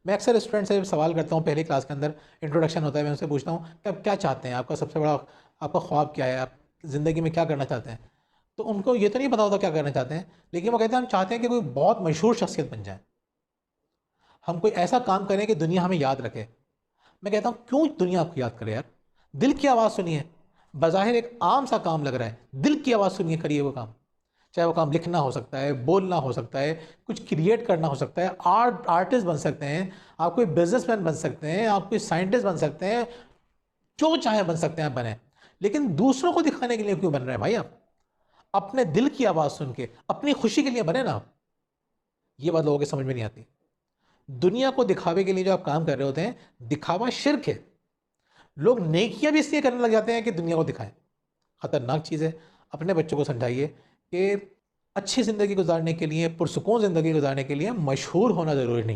मैं अक्सर स्टूडेंट से सवाल करता हूँ, पहली क्लास के अंदर इंट्रोडक्शन होता है, मैं उनसे पूछता हूँ कि आप क्या चाहते हैं, आपका सबसे बड़ा आपका ख्वाब क्या है, आप ज़िंदगी में क्या करना चाहते हैं। तो उनको ये तो नहीं पता होता क्या करना चाहते हैं, लेकिन वो कहते हैं हम चाहते हैं कि कोई बहुत मशहूर शख्सियत बन जाए, हम कोई ऐसा काम करें कि दुनिया हमें याद रखे। मैं कहता हूँ क्यों दुनिया आपको याद करे यार, दिल की आवाज़ सुनिए। बज़ाहिर एक आम सा काम लग रहा है, दिल की आवाज़ सुनिए, करिए वो काम। चाहे वो काम लिखना हो सकता है, बोलना हो सकता है, कुछ क्रिएट करना हो सकता है, आर्टिस्ट बन सकते हैं, आप कोई बिजनेसमैन बन सकते हैं, आप कोई साइंटिस्ट बन सकते हैं, जो चाहे बन सकते हैं आप बने। लेकिन दूसरों को दिखाने के लिए क्यों बन रहे हैं भाई आप? अपने दिल की आवाज़ सुन के अपनी खुशी के लिए बने ना आप। ये बात लोगों के समझ में नहीं आती। दुनिया को दिखावे के लिए जो आप काम कर रहे होते हैं, दिखावा शिर्क है। लोग नेकियां भी इसलिए करने लग जाते हैं कि दुनिया को दिखाएं। खतरनाक चीज़ है। अपने बच्चों को समझाइए कि अच्छी ज़िंदगी गुजारने के लिए, पुरसुकून ज़िंदगी गुजारने के लिए मशहूर होना ज़रूरी नहीं है।